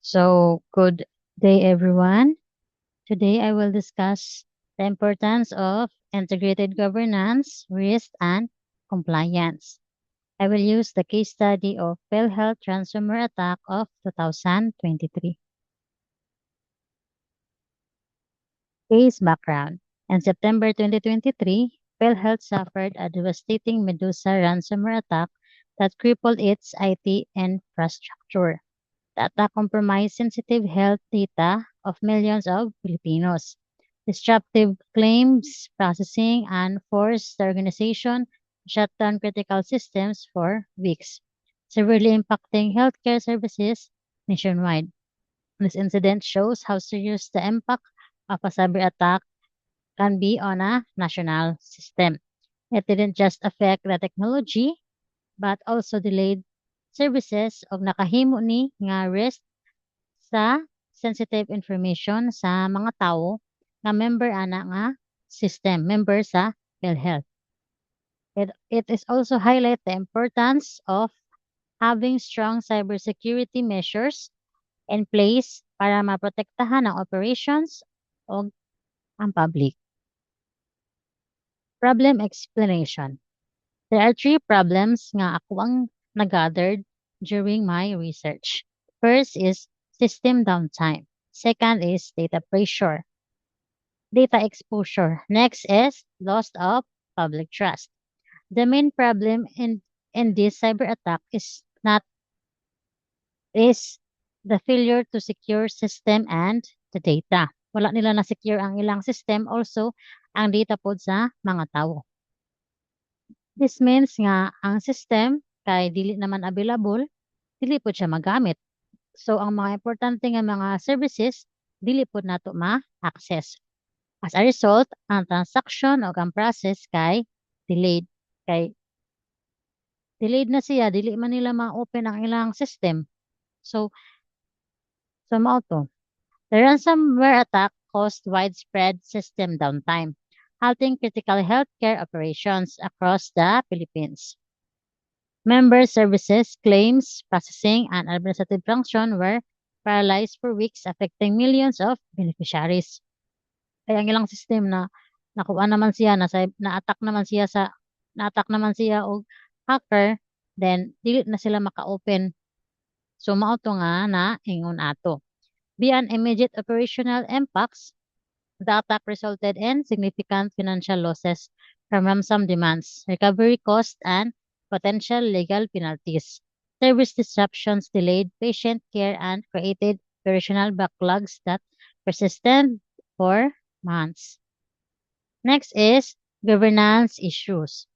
So, good day, everyone. Today, I will discuss the importance of integrated governance, risk, and compliance. I will use the case study of PhilHealth ransomware attack of 2023. Case background. In September 2023, PhilHealth suffered a devastating Medusa ransomware attack that crippled its IT infrastructure. The attack compromised sensitive health data of millions of Filipinos. Disruptive claims processing and forced the organization to shut down critical systems for weeks, severely impacting healthcare services nationwide. This incident shows how serious the impact of a cyber attack can be on a national system. It didn't just affect the technology, but also delayed services of nakahimo ni nga risk sa sensitive information sa mga tao nga member ana nga member sa PhilHealth. It is also highlight the importance of having strong cybersecurity measures in place para maprotektahan ang operations o ang public. Problem explanation. There are three problems nga ako ang nagathered during my research. First is system downtime. Second is data pressure, data exposure. Next is loss of public trust. The main problem in this cyber attack is the failure to secure system and the data. Wala nila na secure ang ilang system, also ang data pod sa mga tao. This means nga ang system kay dili naman available, dili pod siya magamit. So ang mga importante nga mga services dili pod nato ma-access. As a result, ang transaction o ang process kay delayed. Kay delayed na siya, dili man nila ma-open ang ilang system. So, mao to. The ransomware attack caused widespread system downtime, halting critical healthcare operations across the Philippines. Member services, claims, processing, and administrative function were paralyzed for weeks, affecting millions of beneficiaries. Kaya ang ilang system na nakuha naman siya, na-attack naman siya og hacker, then dili na sila maka-open. So mao to nga na ingon ato. Beyond immediate operational impacts, the attack resulted in significant financial losses from ransom demands, recovery costs, and potential legal penalties. Service disruptions delayed patient care and created operational backlogs that persisted for months. Next is governance issues.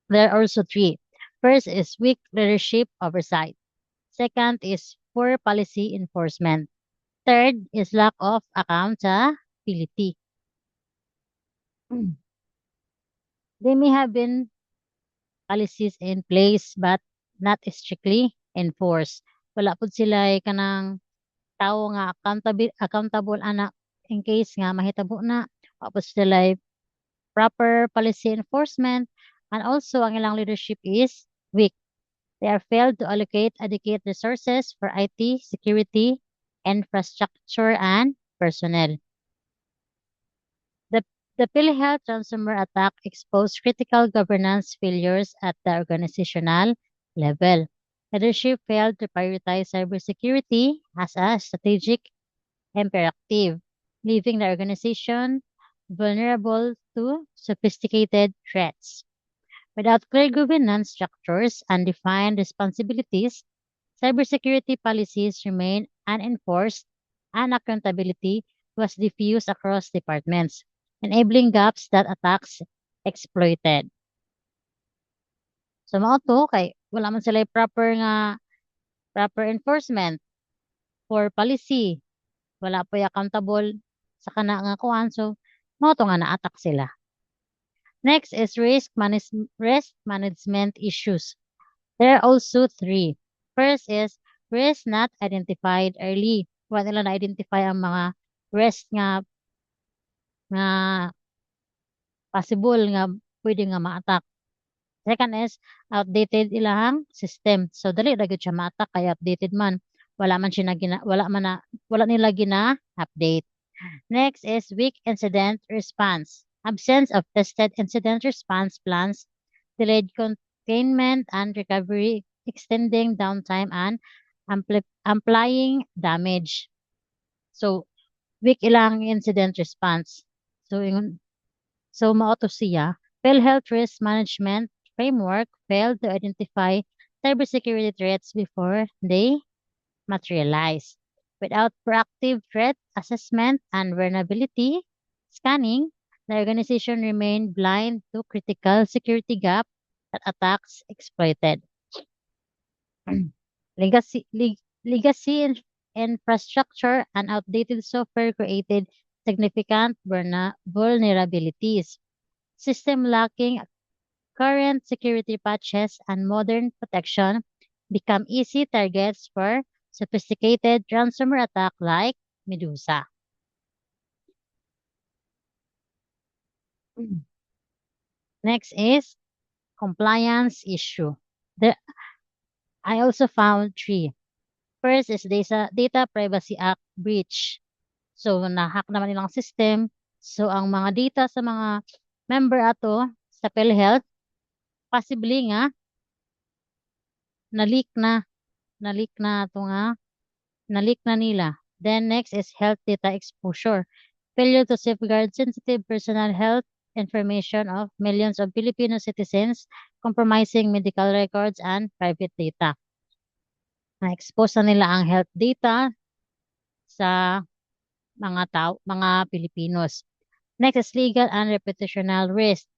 There are also three. First is weak leadership oversight. Second is poor policy enforcement. Third is lack of accountability. They may have been policies in place but not strictly enforced. Wala po sila kanang tao nga accountable ana in case nga mahitabo na. Wala po sila proper policy enforcement, and also ang ilang leadership is weak. They are failed to allocate adequate resources for IT, security, infrastructure, and personnel. The PhilHealth ransomware attack exposed critical governance failures at the organizational level. Leadership failed to prioritize cybersecurity as a strategic imperative, leaving the organization vulnerable to sophisticated threats. Without clear governance structures and defined responsibilities, cybersecurity policies remain unenforced and accountability was diffused across departments, enabling gaps that attacks exploited. So mao to kay wala man sila proper enforcement for policy. Wala po accountable sa kana nga kuan, so mao to nga na-attack sila. Next is risk management issues. There are also three. First is risk not identified early. Wala nila na-identify ang mga risk nga possible nga pwede nga ma-attack. Second is outdated ilahang system. So dali ra gyud siya ma-attack kay outdated man. Wala man siya na wala nila gina-update. Next is weak incident response. Absence of tested incident response plans, delayed containment and recovery, extending downtime and amplifying damage. So, weak ilang incident response. So mao to siya. PhilHealth Risk Management Framework failed to identify cybersecurity threats before they materialize. Without proactive threat assessment and vulnerability scanning, the organization remained blind to critical security gap that attacks exploited. Legacy infrastructure and outdated software created significant vulnerabilities. System lacking current security patches and modern protection become easy targets for sophisticated ransomware attack like Medusa. Next is compliance issue. There, I also found three. First is Data Privacy Act breach. So, na-hack naman nilang system. So, ang mga data sa mga member ato sa PhilHealth, possibly nga, na-leak na, na-leak na ito nga, na-leak na nila. Then next is health data exposure. Failure to safeguard sensitive personal health information of millions of Filipino citizens, compromising medical records and private data. Na-expose na nila ang health data sa mga Pilipinos. Next is legal and reputational risk.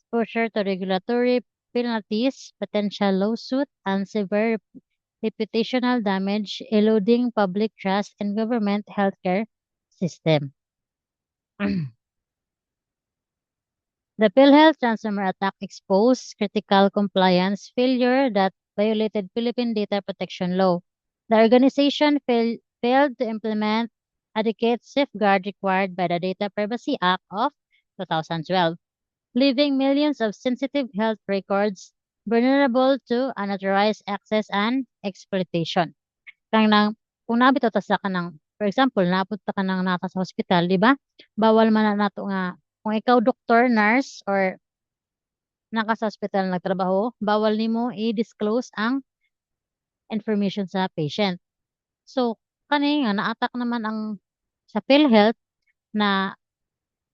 Exposure to regulatory penalties, potential lawsuit, and severe reputational damage, eroding public trust in government healthcare system. The PhilHealth ransomware attack exposed critical compliance failure that violated Philippine data protection law. The organization failed to implement adequate safeguard required by the Data Privacy Act of 2012, leaving millions of sensitive health records vulnerable to unauthorized access and exploitation. Kung nabito ta sa kanang, for example, napunta ka nang nata sa hospital, di ba? Bawal man na nato nga, kung ikaw doktor, nurse, or naka sa hospital nagtrabaho, bawal nimo i-disclose ang information sa patient. So, kani nga, na-attack naman ang sa PhilHealth na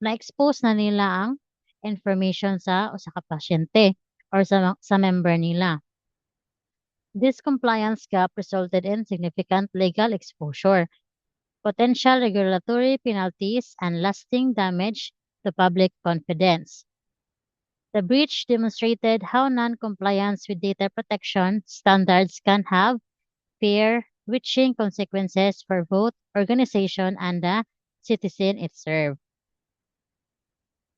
na-expose na nila ang information sa o sa pasyente or sa member nila. This compliance gap resulted in significant legal exposure, potential regulatory penalties, and lasting damage to public confidence. The breach demonstrated how non-compliance with data protection standards can have far-reaching consequences for both organization and the citizen it serves.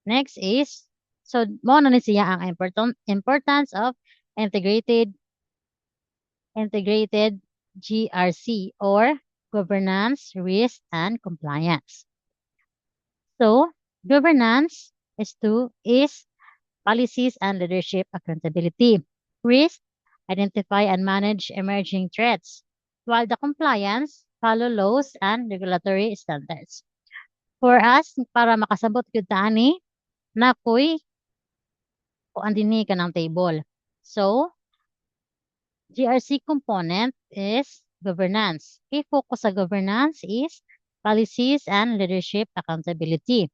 Next is, so mo na ni siya ang importance of integrated GRC or governance, risk, and compliance. So, governance is policies and leadership accountability. Risk, identify and manage emerging threats, while the compliance, follow laws and regulatory standards. For us, para makasabot yun ani, nakoy kuan dinhi ka ng table. So, GRC component is governance. Key focus sa governance is policies and leadership accountability.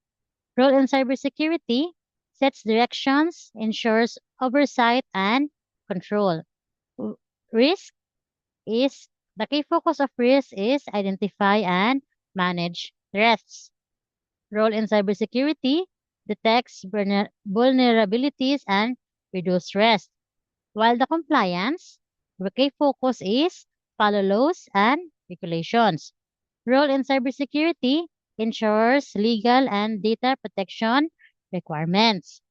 Role in cybersecurity sets directions, ensures oversight and control. Risk is the key focus of risk is identify and manage threats. Role in cybersecurity detects vulnerabilities and reduce risk. While the compliance, the key focus is follow laws and regulations. Role in cybersecurity ensures legal and data protection requirements.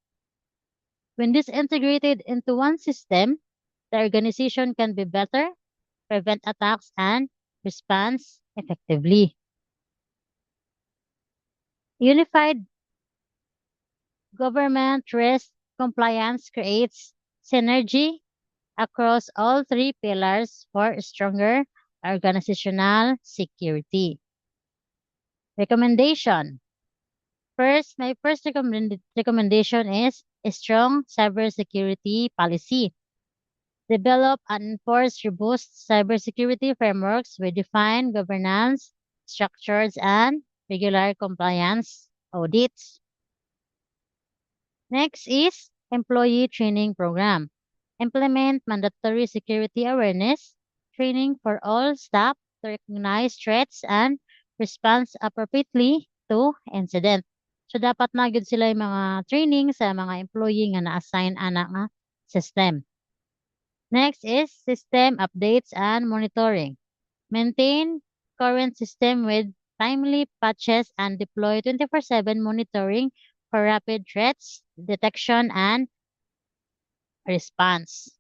When this integrated into one system, the organization can be better, prevent attacks, and respond effectively. Unified government risk compliance creates synergy across all three pillars for stronger organizational security. Recommendation. First, my first recommendation is a strong cybersecurity policy. Develop and enforce robust cybersecurity frameworks with defined governance, structures, and regular compliance audits. Next is employee training program. Implement mandatory security awareness training for all staff to recognize threats and respond appropriately to incident. So dapat na gyud sila yung mga training sa mga employee nga na-assign ana nga system. Next is system updates and monitoring. Maintain current system with timely patches and deploy 24/7 monitoring for rapid threats detection and response.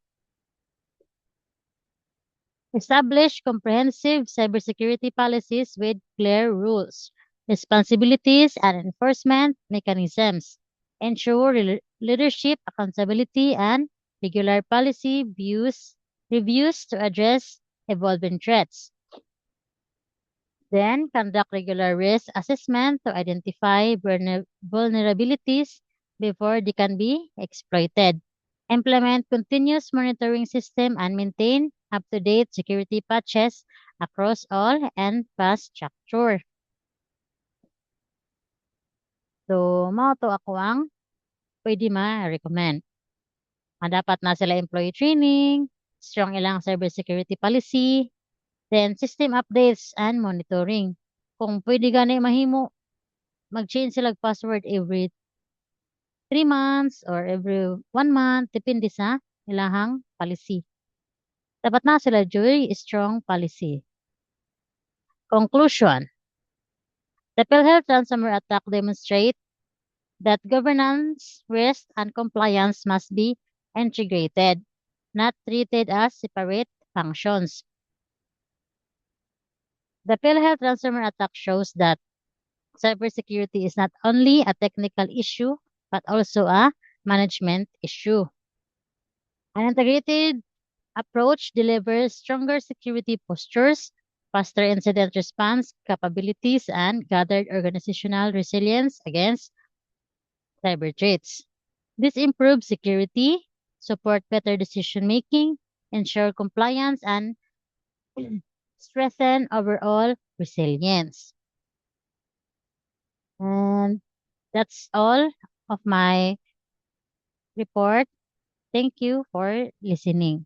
Establish comprehensive cybersecurity policies with clear rules, responsibilities, and enforcement mechanisms. Ensure leadership accountability and regular policy reviews to address evolving threats. Then, conduct regular risk assessment to identify vulnerabilities before they can be exploited. Implement continuous monitoring system and maintain up-to-date security patches across all infrastructure. So, mao to ako ang pwede ma-recommend. Dapat na sila employee training, strong ilang cybersecurity policy, then system updates and monitoring. Kung pwede gani mahimo, mag-change sila password every 3 months or every 1 month, depende sa ilahang policy. Dapat na sila joy strong policy. Conclusion. The PhilHealth ransomware attack demonstrate that governance, risk, and compliance must be integrated, not treated as separate functions. The PhilHealth ransomware attack shows that cybersecurity is not only a technical issue, but also a management issue. An integrated approach delivers stronger security postures, faster incident response capabilities, and gathered organizational resilience against cyber threats. This improves security, support better decision making, ensure compliance, and strengthen overall resilience. And that's all of my report. Thank you for listening.